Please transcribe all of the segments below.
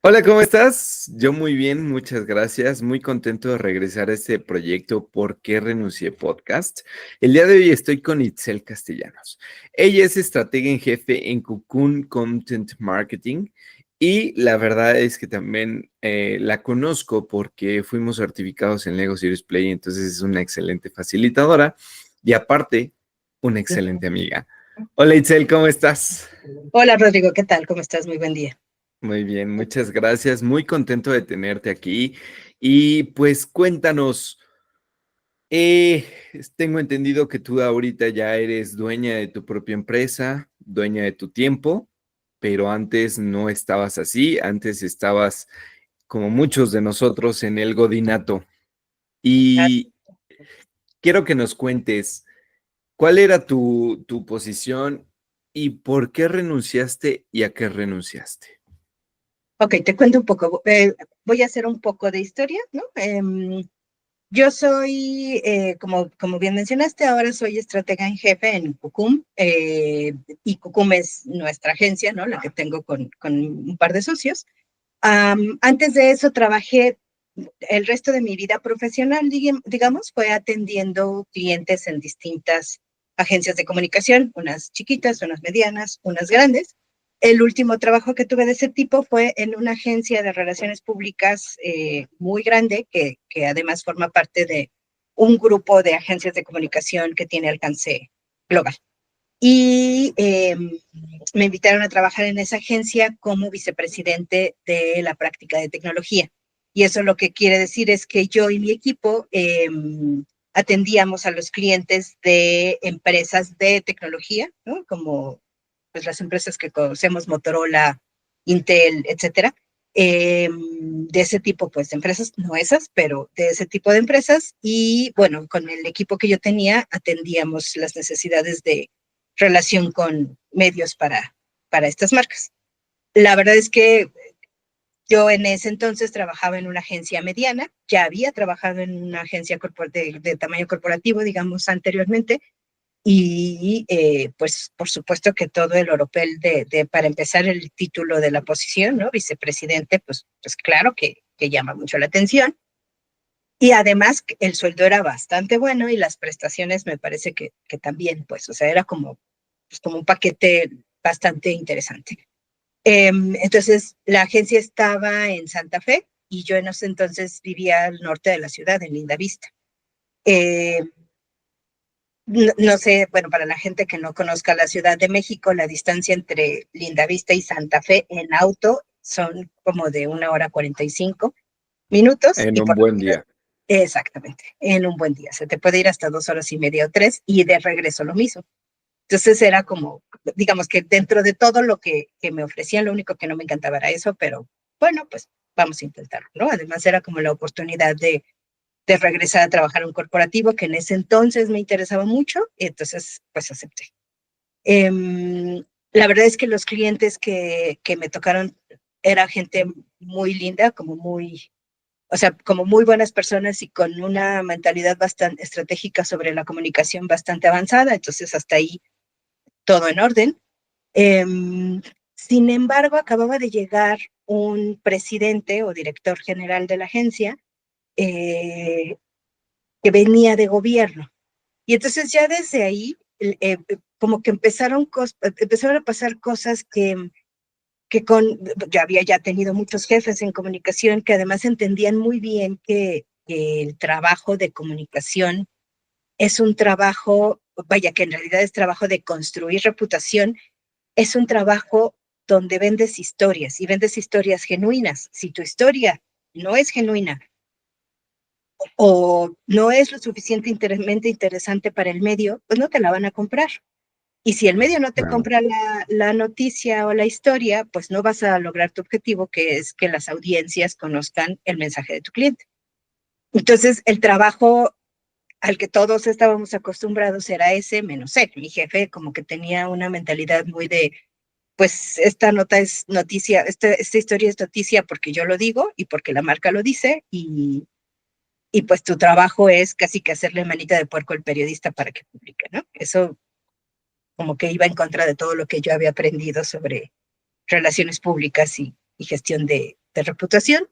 Hola, ¿cómo estás? Yo muy bien, muchas gracias. Muy contento de regresar a este proyecto ¿Por qué renuncié podcast? El día de hoy estoy con Itzel Castellanos. Ella es estratega en jefe en Cocoon Content Marketing y la verdad es que también la conozco porque fuimos certificados en Lego Serious Play, entonces es una excelente facilitadora y aparte, una excelente amiga. Hola Itzel, ¿cómo estás? Hola Rodrigo, ¿qué tal? ¿Cómo estás? Muy buen día. Muy bien, muchas gracias. Muy contento de tenerte aquí. Y pues cuéntanos, eh, tengo entendido que tú ahorita ya eres dueña de tu propia empresa, dueña de tu tiempo, pero antes no estabas así, antes estabas como muchos de nosotros en el godinato. Y quiero que nos cuentes cuál era tu posición y por qué renunciaste y a qué renunciaste. Ok, te cuento un poco. Voy a hacer un poco de historia, ¿no? Yo soy, como bien mencionaste, ahora soy estratega en jefe en Cucum, y Cucum es nuestra agencia, ¿no? La que tengo con un par de socios. Antes de eso trabajé el resto de mi vida profesional, digamos, fue atendiendo clientes en distintas agencias de comunicación, unas chiquitas, unas medianas, unas grandes. El último trabajo que tuve de ese tipo fue en una agencia de relaciones públicas muy grande, que además forma parte de un grupo de agencias de comunicación que tiene alcance global. Y me invitaron a trabajar en esa agencia como vicepresidente de la práctica de tecnología. Y eso lo que quiere decir es que yo y mi equipo atendíamos a los clientes de empresas de tecnología, ¿no? Como pues, las empresas que conocemos, Motorola, Intel, etcétera. De ese tipo, pues, de empresas, no esas, pero de ese tipo de empresas. Y bueno, con el equipo que yo tenía, atendíamos las necesidades de relación con medios para estas marcas. La verdad es que yo en ese entonces trabajaba en una agencia mediana, ya había trabajado en una agencia de tamaño corporativo, digamos, anteriormente, y pues por supuesto que todo el oropel para empezar el título de la posición, ¿no? Vicepresidente, pues claro que llama mucho la atención. Y además el sueldo era bastante bueno y las prestaciones me parece que también, pues, o sea, era como un paquete bastante interesante. Entonces, la agencia estaba en Santa Fe y yo en ese entonces vivía al norte de la ciudad, en Lindavista. Eh, no sé, bueno, para la gente que no conozca la Ciudad de México, la distancia entre Lindavista y Santa Fe en auto son como de 1 hora 45 minutos En y un por lo buen general, día. exactamente, en un buen día. Se te puede ir hasta 2 horas y media o tres y de regreso lo mismo. Entonces era como, digamos que dentro de todo lo que me ofrecían, lo único que no me encantaba era eso, pero bueno, pues vamos a intentarlo, ¿no? Además era como la oportunidad de regresar a trabajar en un corporativo que en ese entonces me interesaba mucho, y entonces pues acepté. La verdad es que los clientes que me tocaron era gente muy linda, o sea, como muy buenas personas y con una mentalidad bastante estratégica sobre la comunicación bastante avanzada, entonces hasta ahí todo en orden. Sin embargo, acababa de llegar un presidente o director general de la agencia eh, que venía de gobierno. Y entonces ya desde ahí, como que empezaron a pasar cosas yo había ya tenido muchos jefes en comunicación que además entendían muy bien que el trabajo de comunicación es un trabajo, vaya, que en realidad es trabajo de construir reputación, es un trabajo donde vendes historias y vendes historias genuinas. Si tu historia no es genuina o no es lo suficientemente interesante para el medio, pues no te la van a comprar. Y si el medio no te Claro. compra la noticia o la historia, pues no vas a lograr tu objetivo, que es que las audiencias conozcan el mensaje de tu cliente. Entonces, el trabajo al que todos estábamos acostumbrados era ese, menos él. Mi jefe como que tenía una mentalidad muy de, pues esta nota es noticia, esta historia es noticia porque yo lo digo y porque la marca lo dice y pues tu trabajo es casi que hacerle manita de puerco al periodista para que publique, ¿no? Eso como que iba en contra de todo lo que yo había aprendido sobre relaciones públicas y gestión de reputación.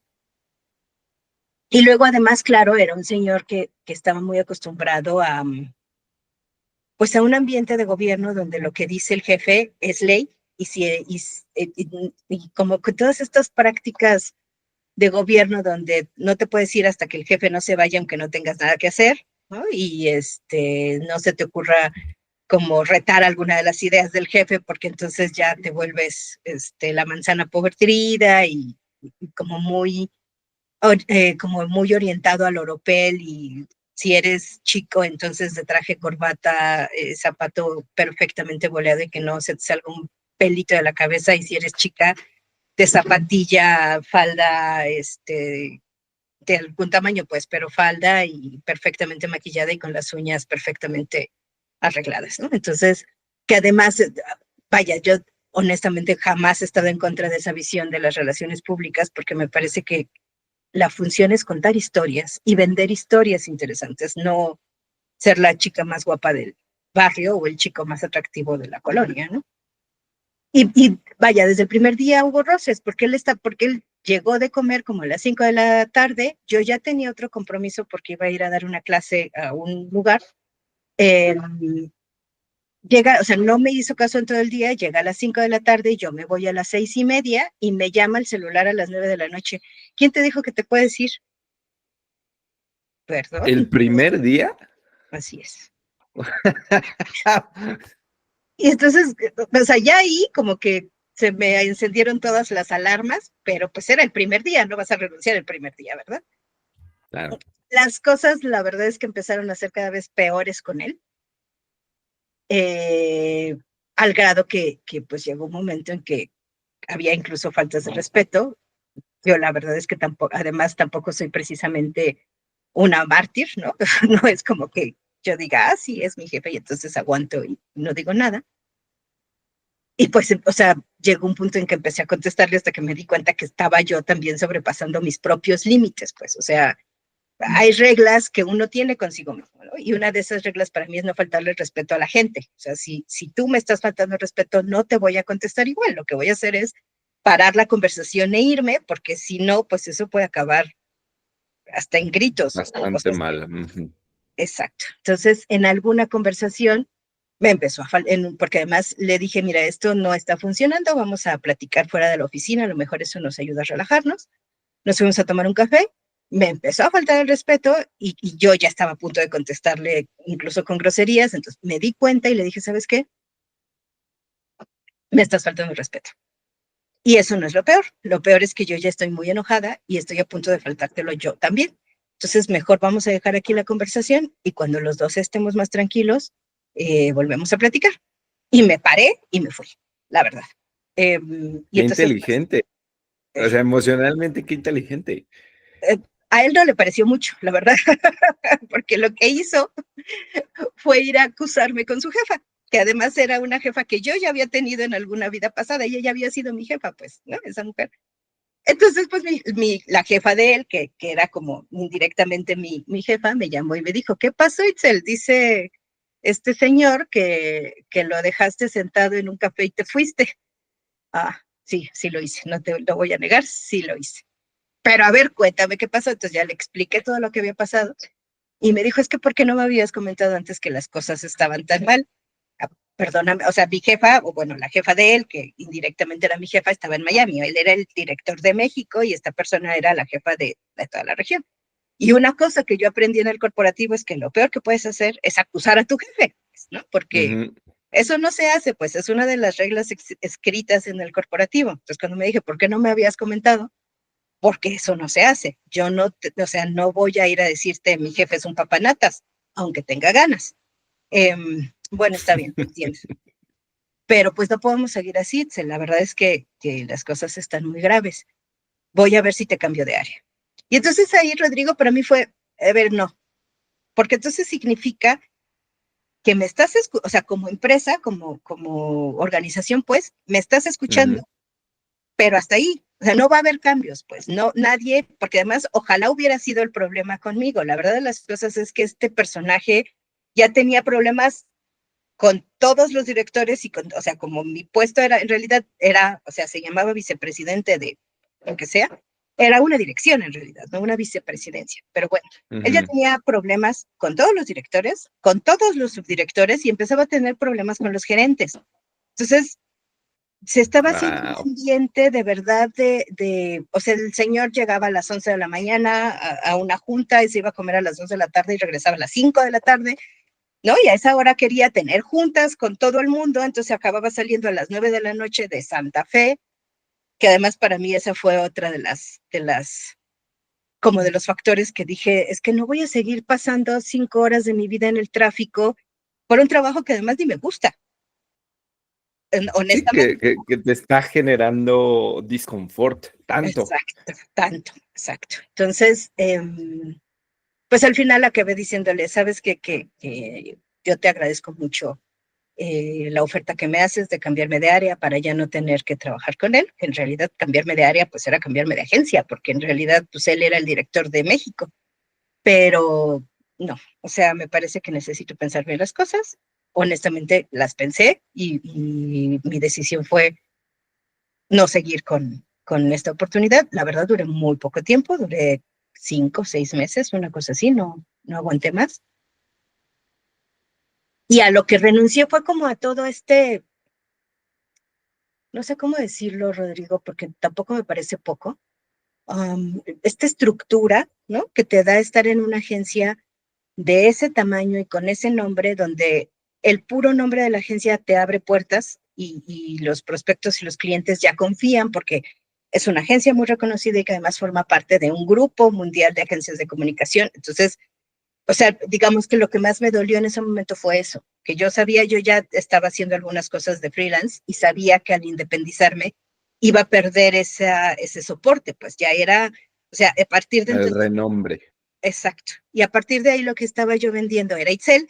Y luego, además, claro, era un señor que estaba muy acostumbrado a, pues a un ambiente de gobierno donde lo que dice el jefe es ley, y como que todas estas prácticas de gobierno donde no te puedes ir hasta que el jefe no se vaya aunque no tengas nada que hacer, ¿no? Y no se te ocurra como retar alguna de las ideas del jefe porque entonces ya te vuelves la manzana podrida y como muy orientado al oropel, y si eres chico, entonces de traje, corbata, zapato perfectamente boleado y que no se te salga un pelito de la cabeza, y si eres chica, de zapatilla, falda, de algún tamaño, pues, pero falda y perfectamente maquillada y con las uñas perfectamente arregladas, ¿no? Entonces, que además, vaya, yo honestamente jamás he estado en contra de esa visión de las relaciones públicas, porque me parece que la función es contar historias y vender historias interesantes, no ser la chica más guapa del barrio o el chico más atractivo de la colonia, ¿no? Y vaya, desde el primer día hubo roces, porque él llegó de comer como a las 5 de la tarde, yo ya tenía otro compromiso porque iba a ir a dar una clase a un lugar, eh, llega, o sea, no me hizo caso en todo el día, llega a las 5 de la tarde, yo me voy a las 6:30 y me llama el celular a las 9 de la noche. ¿Quién te dijo que te puedes ir? ¿El Perdón. primer día? Así es. Y entonces, o sea, ya ahí como que se me encendieron todas las alarmas, pero pues era el primer día, no vas a renunciar el primer día, ¿verdad? Claro. Las cosas, la verdad es que empezaron a ser cada vez peores con él, eh, al grado que pues llegó un momento en que había incluso faltas de respeto. Yo la verdad es que tampoco, además tampoco soy precisamente una mártir, ¿no? No es como que yo diga, ah, sí, es mi jefe y entonces aguanto y no digo nada. Y pues, o sea, llegó un punto en que empecé a contestarle hasta que me di cuenta que estaba yo también sobrepasando mis propios límites, pues, o sea, hay reglas que uno tiene consigo mismo, ¿no? Y una de esas reglas para mí es no faltarle el respeto a la gente. O sea, si tú me estás faltando el respeto, no te voy a contestar igual. Lo que voy a hacer es parar la conversación e irme, porque si no, pues eso puede acabar hasta en gritos o Bastante cosas. mal. Ujú. Exacto. Entonces, en alguna conversación me empezó a faltar, porque además le dije, mira, esto no está funcionando, vamos a platicar fuera de la oficina, a lo mejor eso nos ayuda a relajarnos. Nos fuimos a tomar un café, me empezó a faltar el respeto y yo ya estaba a punto de contestarle incluso con groserías, entonces me di cuenta y le dije, ¿sabes qué? Me estás faltando el respeto. Y eso no es lo peor es que yo ya estoy muy enojada y estoy a punto de faltártelo yo también. Entonces, mejor vamos a dejar aquí la conversación y cuando los dos estemos más tranquilos, volvemos a platicar. Y me paré y me fui, la verdad. Y Qué entonces, pues, inteligente. O sea, emocionalmente, qué inteligente. eh, a él no le pareció mucho, la verdad, porque lo que hizo fue ir a acusarme con su jefa, que además era una jefa que yo ya había tenido en alguna vida pasada, ella ya había sido mi jefa, pues, ¿no? Esa mujer. Entonces, pues la jefa de él, que era como indirectamente mi jefa, me llamó y me dijo, ¿qué pasó, Itzel? Dice este señor que lo dejaste sentado en un café y te fuiste. Ah, sí, sí lo hice, no te lo voy a negar, sí lo hice. Pero a ver, cuéntame qué pasó. Entonces ya le expliqué todo lo que había pasado y me dijo, es que ¿por qué no me habías comentado antes que las cosas estaban tan mal? Ah, perdóname, o sea, mi jefa, o bueno, la jefa de él, que indirectamente era mi jefa, estaba en Miami. Él era el director de México y esta persona era la jefa de toda la región. Y una cosa que yo aprendí en el corporativo es que lo peor que puedes hacer es acusar a tu jefe, ¿no? Porque Ujú. eso no se hace, pues es una de las reglas escritas en el corporativo. Entonces, cuando me dije, ¿por qué no me habías comentado? Porque eso no se hace. Yo no, o sea, no voy a ir a decirte, mi jefe es un papanatas, aunque tenga ganas. Bueno, está bien, te entiendo. Pero pues no podemos seguir así. La verdad es que las cosas están muy graves. Voy a ver si te cambio de área. Y entonces ahí, Rodrigo, para mí fue, a ver, no, porque entonces significa que me estás, o sea, como empresa, como organización, pues, me estás escuchando, Ujú. pero hasta ahí, o sea, no va a haber cambios, pues, no, nadie, porque además, ojalá hubiera sido el problema conmigo. La verdad de las cosas es que este personaje ya tenía problemas con todos los directores y o sea, como mi puesto era, en realidad era, o sea, se llamaba vicepresidente de lo que sea, Era una dirección en realidad, no una vicepresidencia. Pero bueno, él ya tenía problemas con todos los directores, con todos los subdirectores y empezaba a tener problemas con los gerentes. Entonces, se estaba haciendo un Wow. ambiente de verdad o sea, el señor llegaba a las 11 de la mañana a una junta y se iba a comer a las 2 de la tarde y regresaba a las 5 de la tarde, ¿no? Y a esa hora quería tener juntas con todo el mundo, entonces acababa saliendo a las 9 de la noche de Santa Fe, que además para mí esa fue otra como de los factores que dije, es que no voy a seguir pasando 5 horas de mi vida en el tráfico por un trabajo que además ni me gusta, Sí, honestamente. que te está generando disconfort, tanto. Exacto, tanto, exacto. Entonces, pues al final acabé diciéndole, sabes que yo te agradezco mucho la oferta que me haces de cambiarme de área para ya no tener que trabajar con él, que en realidad cambiarme de área pues era cambiarme de agencia, porque en realidad pues él era el director de México, pero no, o sea, me parece que necesito pensar bien las cosas. Honestamente las pensé y mi decisión fue no seguir con esta oportunidad. La verdad, duré muy poco tiempo, duré 5 o 6 meses, una cosa así, no aguanté más. Y a lo que renuncié fue como a todo no sé cómo decirlo, Rodrigo, porque tampoco me parece poco, esta estructura, ¿no? Que te da estar en una agencia de ese tamaño y con ese nombre, donde el puro nombre de la agencia te abre puertas y los prospectos y los clientes ya confían porque es una agencia muy reconocida y que además forma parte de un grupo mundial de agencias de comunicación. Entonces, o sea, digamos que lo que más me dolió en ese momento fue eso, que yo sabía, yo ya estaba haciendo algunas cosas de freelance y sabía que al independizarme iba a perder ese soporte, pues ya era, o sea, a partir de El entonces, renombre. exacto. Y a partir de ahí lo que estaba yo vendiendo era Excel,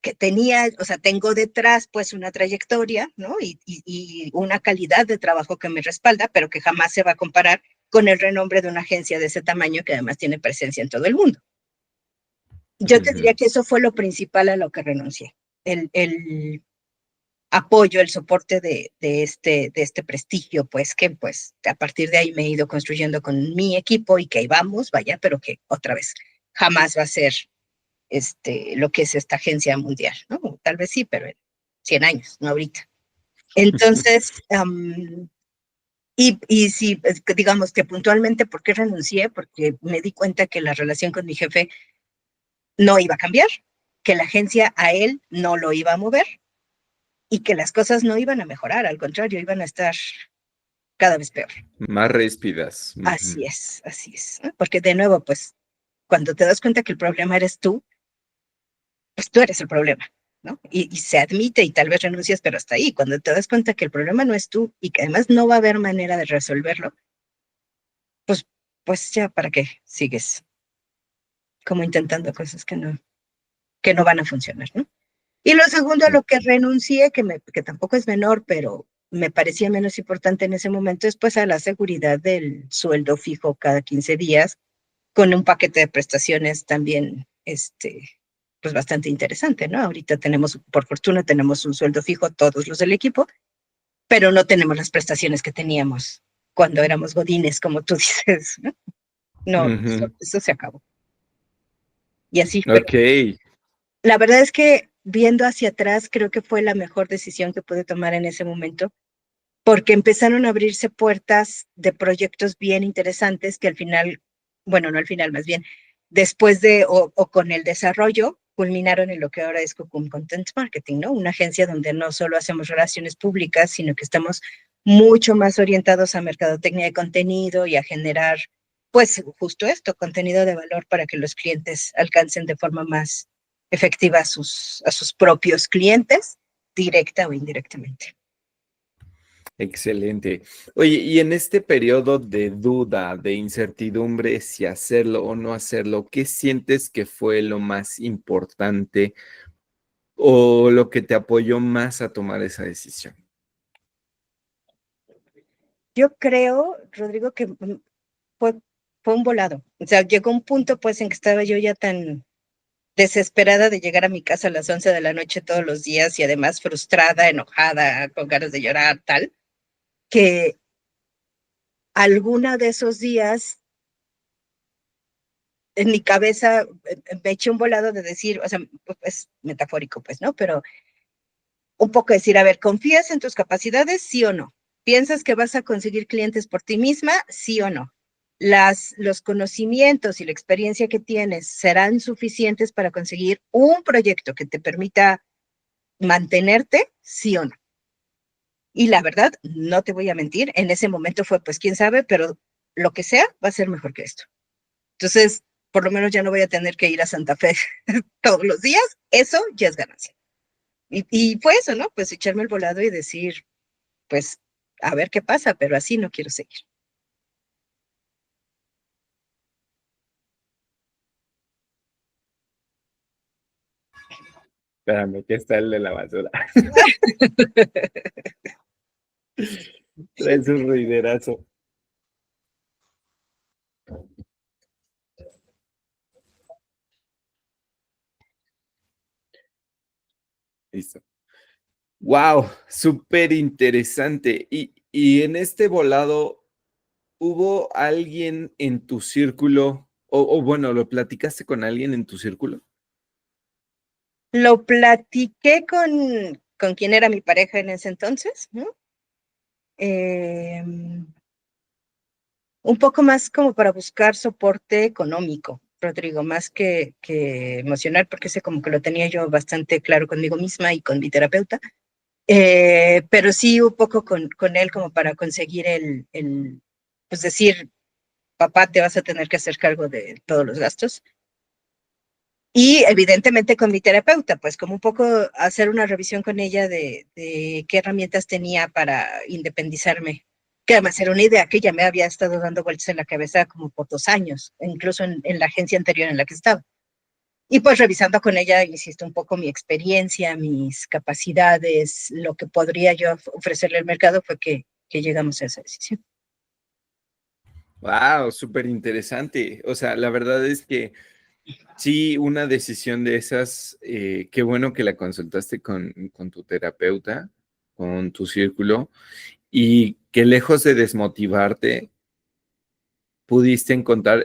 que tenía, o sea, tengo detrás pues una trayectoria, ¿no? Y una calidad de trabajo que me respalda, pero que jamás se va a comparar con el renombre de una agencia de ese tamaño que además tiene presencia en todo el mundo. Yo te diría Ujú. que eso fue lo principal a lo que renuncié, el apoyo, el soporte de este prestigio, pues que pues a partir de ahí me he ido construyendo con mi equipo y que ahí vamos, vaya, pero que otra vez jamás va a ser lo que es esta agencia mundial, ¿no? Tal vez sí, pero en 100 años, no ahorita. Entonces, y sí, digamos que puntualmente, ¿por qué renuncié? Porque me di cuenta que la relación con mi jefe no iba a cambiar, que la agencia a él no lo iba a mover y que las cosas no iban a mejorar, al contrario, iban a estar cada vez peor. Más ríspidas. Ujú. Así es, ¿no? Porque de nuevo, pues, cuando te das cuenta que el problema eres tú, pues tú eres el problema, ¿no? Y se admite y tal vez renuncias, pero hasta ahí, cuando te das cuenta que el problema no es tú y que además no va a haber manera de resolverlo, pues, pues ya para qué sigues como intentando cosas que no van a funcionar, ¿no? Y lo segundo a lo que renuncié, que tampoco es menor, pero me parecía menos importante en ese momento, es pues a la seguridad del sueldo fijo cada 15 días, con un paquete de prestaciones también, pues bastante interesante, ¿no? Ahorita tenemos, por fortuna, tenemos un sueldo fijo todos los del equipo, pero no tenemos las prestaciones que teníamos cuando éramos godines, como tú dices, ¿no? No, Ujú. eso se acabó. Y así, pero Ok. la verdad es que viendo hacia atrás, creo que fue la mejor decisión que pude tomar en ese momento, porque empezaron a abrirse puertas de proyectos bien interesantes que al final, bueno, no al final, más bien, después de o con el desarrollo, culminaron en lo que ahora es Cocoon Content Marketing, ¿no? Una agencia donde no solo hacemos relaciones públicas, sino que estamos mucho más orientados a mercadotecnia de contenido y a generar, pues, justo esto, contenido de valor para que los clientes alcancen de forma más efectiva a sus propios clientes, directa o indirectamente. Excelente. Oye, y en este periodo de duda, de incertidumbre, si hacerlo o no hacerlo, ¿qué sientes que fue lo más importante o lo que te apoyó más a tomar esa decisión? Yo creo, Rodrigo, que fue, fue un volado. O sea, llegó un punto pues en que estaba yo ya tan desesperada de llegar a mi casa a las 11 de la noche todos los días y además frustrada, enojada, con ganas de llorar, tal, que alguna de esos días en mi cabeza me eché un volado de decir, o sea, es metafórico, pues, ¿no? Pero un poco decir, a ver, ¿confías en tus capacidades, sí o no? ¿Piensas que vas a conseguir clientes por ti misma, sí o no? Los conocimientos y la experiencia que tienes serán suficientes para conseguir un proyecto que te permita mantenerte, sí o no. Y la verdad, no te voy a mentir, en ese momento fue, pues, quién sabe, pero lo que sea va a ser mejor que esto. Entonces, por lo menos ya no voy a tener que ir a Santa Fe todos los días, eso ya es ganancia. Y fue eso, ¿no? Pues echarme el volado y decir, pues, a ver qué pasa, pero así no quiero seguir. Espérame, que está el de la basura. Traes un ruiderazo. Listo. Wow, súper interesante. Y en este volado, ¿hubo alguien en tu círculo? O bueno, ¿lo platicaste con alguien en tu círculo? Lo platiqué con quien era mi pareja en ese entonces, ¿no? Eh, un poco más como para buscar soporte económico, Rodrigo, más que emocional, porque ese como que lo tenía yo bastante claro conmigo misma y con mi terapeuta. Pero sí un poco con él como para conseguir pues decir, papá, te vas a tener que hacer cargo de todos los gastos. Y evidentemente con mi terapeuta, pues como un poco hacer una revisión con ella de qué herramientas tenía para independizarme, que además era una idea que ya me había estado dando vueltas en la cabeza como por 2 años, incluso en la agencia anterior en la que estaba. Y pues revisando con ella, insisto, un poco mi experiencia, mis capacidades, lo que podría yo ofrecerle al mercado fue que llegamos a esa decisión. Wow, súper interesante. O sea, la verdad es que sí, una decisión de esas, qué bueno que la consultaste con tu terapeuta, con tu círculo, y que lejos de desmotivarte, pudiste encontrar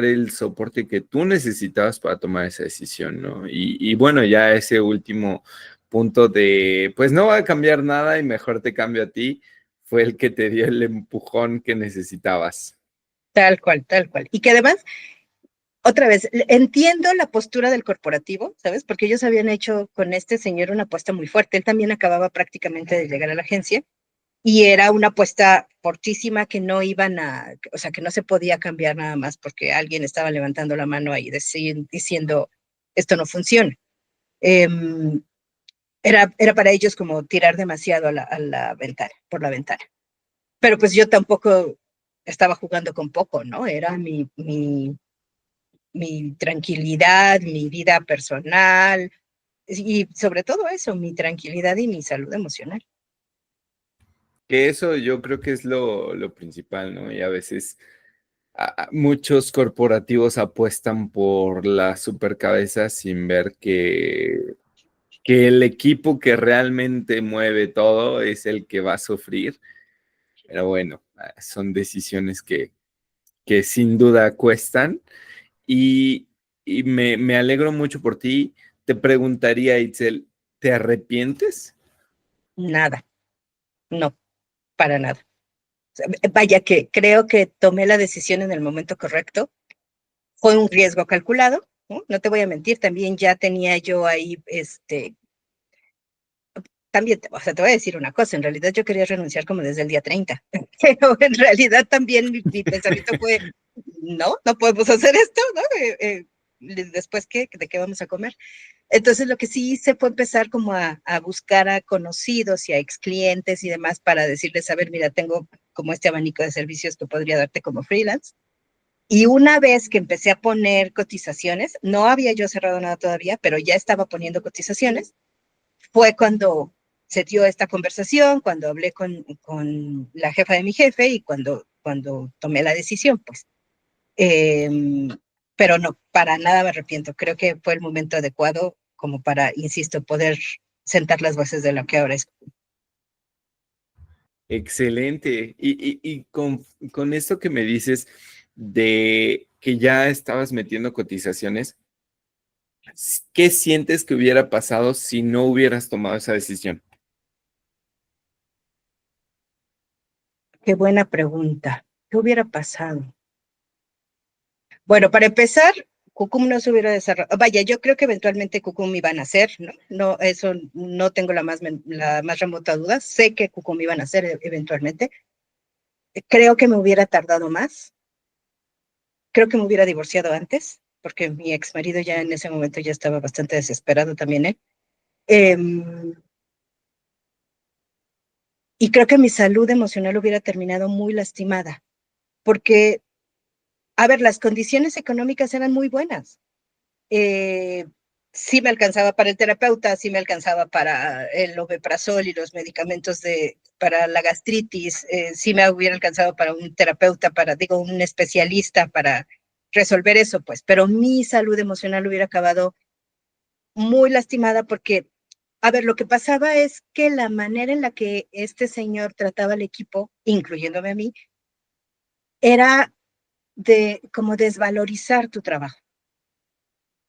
el soporte que tú necesitabas para tomar esa decisión, ¿no? Y bueno, ya ese último punto de, pues no va a cambiar nada y mejor te cambio a ti, fue el que te dio el empujón que necesitabas. Tal cual, tal cual. Y que además, otra vez, entiendo la postura del corporativo, ¿sabes? Porque ellos habían hecho con este señor una apuesta muy fuerte. Él también acababa prácticamente de llegar a la agencia y era una apuesta fortísima que no iban a, o sea, que no se podía cambiar nada más porque alguien estaba levantando la mano ahí diciendo, esto no funciona. Eh, era para ellos como tirar demasiado a la ventana, por la ventana. Pero pues yo tampoco estaba jugando con poco, ¿no? Era mi tranquilidad, mi vida personal y sobre todo eso, mi tranquilidad y mi salud emocional. Que eso yo creo que es lo principal, ¿no? Y a veces muchos corporativos apuestan por la supercabeza sin ver que el equipo que realmente mueve todo es el que va a sufrir. Pero bueno, son decisiones que sin duda cuestan. Y, y me alegro mucho por ti. Te preguntaría, Itzel, ¿te arrepientes? Nada, no, para nada. O sea, vaya que creo que tomé la decisión en el momento correcto. Fue un riesgo calculado, ¿no? No te voy a mentir, también ya tenía yo ahí, también, o sea, te voy a decir una cosa, en realidad yo quería renunciar como desde el día 30, pero en realidad también mi pensamiento fue, no, no podemos hacer esto, ¿no? Después, ¿qué? ¿De qué vamos a comer? Entonces, lo que sí hice fue empezar como a buscar a conocidos y a ex clientes y demás para decirles, a ver, mira, tengo como este abanico de servicios que podría darte como freelance. Y una vez que empecé a poner cotizaciones, no había yo cerrado nada todavía, pero ya estaba poniendo cotizaciones, fue cuando se dio esta conversación, cuando hablé con la jefa de mi jefe y cuando tomé la decisión, pues. Eh, pero no, para nada me arrepiento. Creo que fue el momento adecuado como para, insisto, poder sentar las bases de lo que ahora es. Excelente. Y con esto que me dices de que ya estabas metiendo cotizaciones, ¿qué sientes que hubiera pasado si no hubieras tomado esa decisión? Qué buena pregunta. ¿Qué hubiera pasado? Bueno, para empezar, Cucum no se hubiera desarrollado. Vaya, yo creo que eventualmente Cucum iba a nacer, ¿no? No, eso no tengo la más remota duda. Sé que Cucum iba a nacer eventualmente. Creo que me hubiera tardado más. Creo que me hubiera divorciado antes, porque mi ex marido ya en ese momento ya estaba bastante desesperado también, ¿eh? Y creo que mi salud emocional hubiera terminado muy lastimada, porque, a ver, las condiciones económicas eran muy buenas. Eh, sí me alcanzaba para el terapeuta, sí me alcanzaba para el omeprazol y los medicamentos para la gastritis, sí me hubiera alcanzado para un terapeuta, digo, un especialista para resolver eso, pues, pero mi salud emocional hubiera acabado muy lastimada porque, a ver, lo que pasaba es que la manera en la que este señor trataba al equipo, incluyéndome a mí, era de como desvalorizar tu trabajo.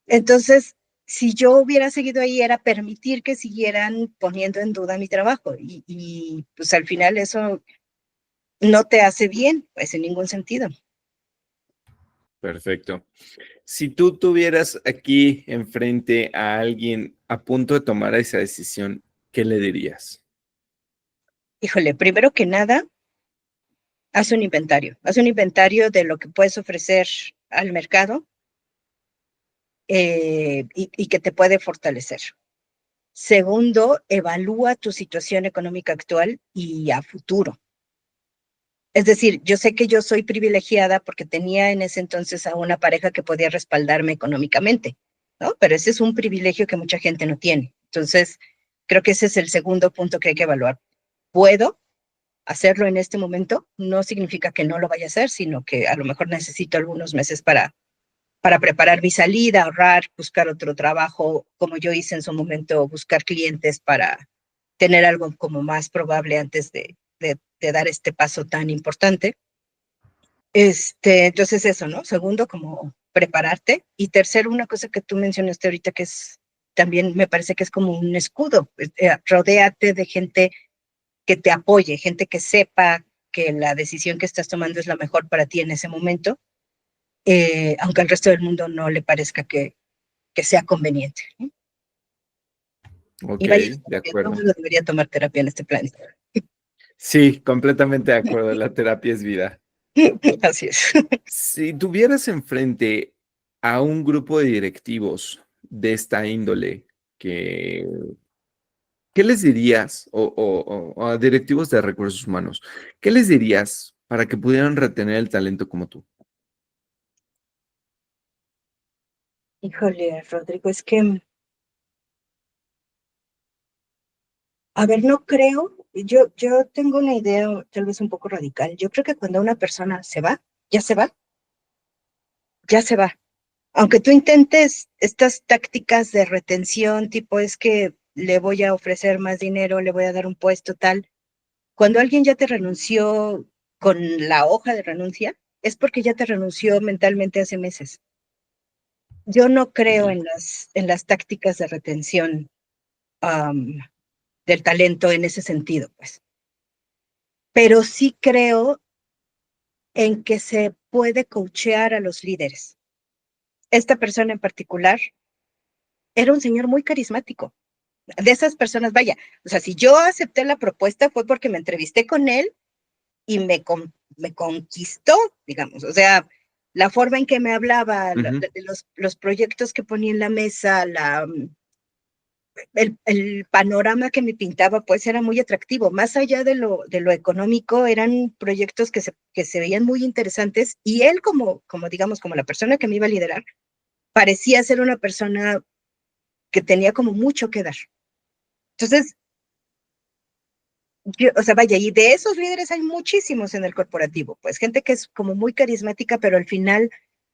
Entonces, si yo hubiera seguido ahí, era permitir que siguieran poniendo en duda mi trabajo y pues al final eso no te hace bien, pues en ningún sentido. Perfecto. Si tú tuvieras aquí enfrente a alguien a punto de tomar esa decisión, ¿qué le dirías? Híjole, primero que nada, haz un inventario de lo que puedes ofrecer al mercado y que te puede fortalecer. Segundo, evalúa tu situación económica actual y a futuro. Es decir, yo sé que yo soy privilegiada porque tenía en ese entonces a una pareja que podía respaldarme económicamente, ¿no? Pero ese es un privilegio que mucha gente no tiene. Entonces, creo que ese es el segundo punto que hay que evaluar. ¿Puedo hacerlo en este momento? No significa que no lo vaya a hacer, sino que a lo mejor necesito algunos meses para preparar mi salida, ahorrar, buscar otro trabajo, como yo hice en su momento, buscar clientes para tener algo como más probable antes de dar este paso tan importante. Entonces eso, ¿no? Segundo, como prepararte. Y tercero, una cosa que tú mencionaste ahorita que es también me parece que es como un escudo. Rodéate de gente que te apoye, gente que sepa que la decisión que estás tomando es la mejor para ti en ese momento, aunque al resto del mundo no le parezca que sea conveniente, ¿no? Ok, Y vaya, de que todo el acuerdo. mundo debería tomar terapia en este plan. Sí, completamente de acuerdo. La terapia es vida. Así es. Si tuvieras enfrente a un grupo de directivos de esta índole, que, ¿qué les dirías? O a directivos de recursos humanos, ¿qué les dirías para que pudieran retener el talento como tú? Híjole, Rodrigo, es que, a ver, no creo, yo tengo una idea tal vez un poco radical. Yo creo que cuando una persona se va, ya se va, ya se va. Aunque tú intentes estas tácticas de retención, tipo es que le voy a ofrecer más dinero, le voy a dar un puesto tal, cuando alguien ya te renunció con la hoja de renuncia, es porque ya te renunció mentalmente hace meses. Yo no creo Sí. en las tácticas de retención um, del talento en ese sentido, pues. Pero sí creo en que se puede coachear a los líderes. Esta persona en particular era un señor muy carismático. De esas personas, vaya, o sea, si yo acepté la propuesta fue porque me entrevisté con él y me conquistó, digamos, o sea, la forma en que me hablaba, Ujú. de los proyectos que ponía en la mesa, el panorama que me pintaba, pues era muy atractivo. Más allá de lo económico, eran proyectos que se veían muy interesantes y él digamos, como la persona que me iba a liderar, parecía ser una persona que tenía como mucho que dar. Entonces, o sea, vaya, y de esos líderes hay muchísimos en el corporativo, pues gente que es como muy carismática, pero al final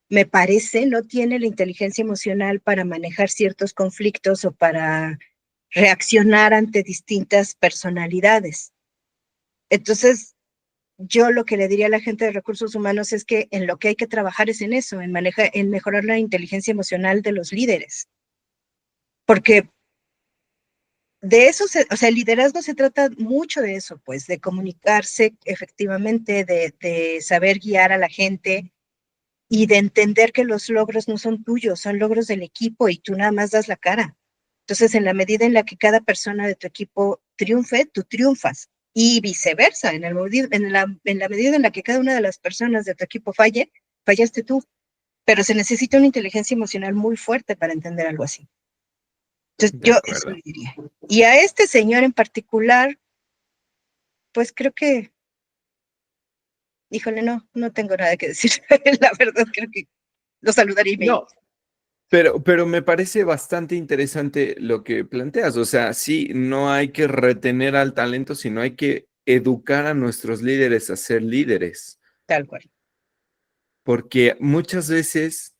me parece no tiene la inteligencia emocional para manejar ciertos conflictos o para reaccionar ante distintas personalidades. Entonces, yo lo que le diría a la gente de recursos humanos es que en lo que hay que trabajar es en eso, en mejorar la inteligencia emocional de los líderes. Porque de eso, o sea, el liderazgo se trata mucho de eso, pues, de comunicarse efectivamente, de saber guiar a la gente y de entender que los logros no son tuyos, son logros del equipo y tú nada más das la cara. Entonces, en la medida en la que cada persona de tu equipo triunfe, tú triunfas. Y viceversa, en la medida en la que cada una de las personas de tu equipo falle, fallaste tú. Pero se necesita una inteligencia emocional muy fuerte para entender algo así. Entonces, De yo eso acuerdo. le diría. Y a este señor en particular, pues creo que, híjole, no tengo nada que decir. La verdad, creo que lo saludaría y me iba. No, pero me parece bastante interesante lo que planteas. O sea, sí, no hay que retener al talento, sino hay que educar a nuestros líderes a ser líderes. Tal cual. Porque muchas veces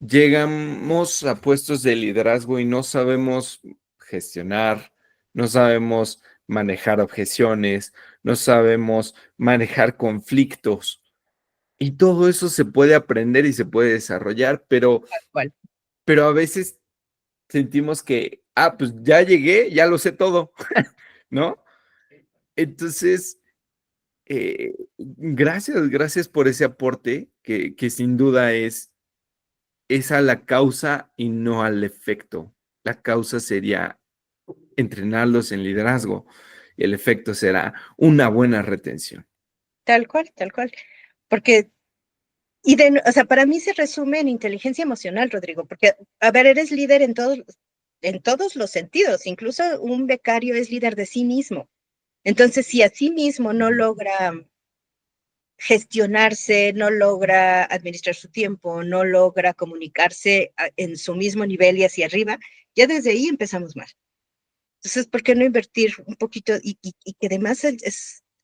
llegamos a puestos de liderazgo y no sabemos gestionar, no sabemos manejar objeciones, no sabemos manejar conflictos. Y todo eso se puede aprender y se puede desarrollar, Tal cual. pero a veces sentimos que, pues ya llegué, ya lo sé todo, ¿no? Entonces, gracias por ese aporte que sin duda es a la causa y no al efecto. La causa sería entrenarlos en liderazgo. Y el efecto será una buena retención. Tal cual, tal cual. Porque, o sea, para mí se resume en inteligencia emocional, Rodrigo, porque, a ver, eres líder en todos los sentidos, incluso un becario es líder de sí mismo. Entonces, si a sí mismo no logra gestionarse, no logra administrar su tiempo, no logra comunicarse en su mismo nivel y hacia arriba, ya desde ahí empezamos mal. Entonces, ¿por qué no invertir un poquito? Y que además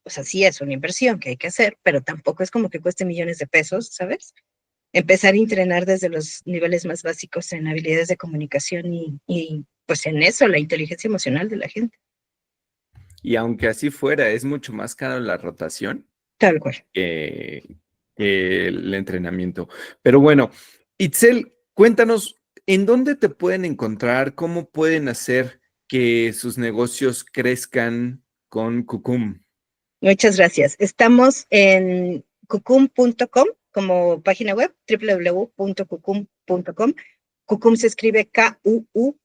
o sea, sí es una inversión que hay que hacer, pero tampoco es como que cueste millones de pesos, ¿sabes? Empezar a entrenar desde los niveles más básicos en habilidades de comunicación y pues en eso, la inteligencia emocional de la gente. Y aunque así fuera, es mucho más caro la rotación Tal cual. que, que el entrenamiento. Pero bueno, Itzel, cuéntanos, ¿en dónde te pueden encontrar? ¿Cómo pueden hacer que sus negocios crezcan con Cucum? Muchas gracias. Estamos en cucum.com como página web, www.cucum.com. Cucum se escribe Kuukum.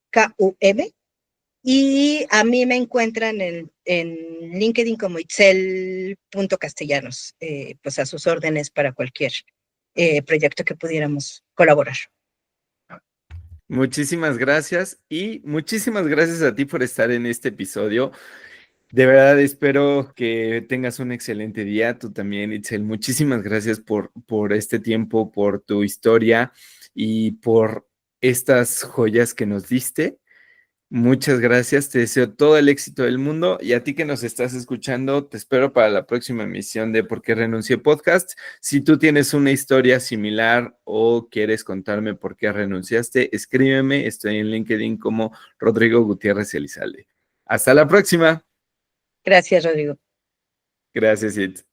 Y a mí me encuentran en LinkedIn como Itzel.castellanos, pues a sus órdenes para cualquier proyecto que pudiéramos colaborar. Muchísimas gracias y muchísimas gracias a ti por estar en este episodio. De verdad espero que tengas un excelente día. Tú también, Itzel. Muchísimas gracias por este tiempo, por tu historia y por estas joyas que nos diste. Muchas gracias. Te deseo todo el éxito del mundo y a ti que nos estás escuchando, te espero para la próxima emisión de Por qué renuncié podcast. Si tú tienes una historia similar o quieres contarme por qué renunciaste, escríbeme. Estoy en LinkedIn como Rodrigo Gutiérrez Elizalde. Hasta la próxima. Gracias, Rodrigo. Gracias, Itzel.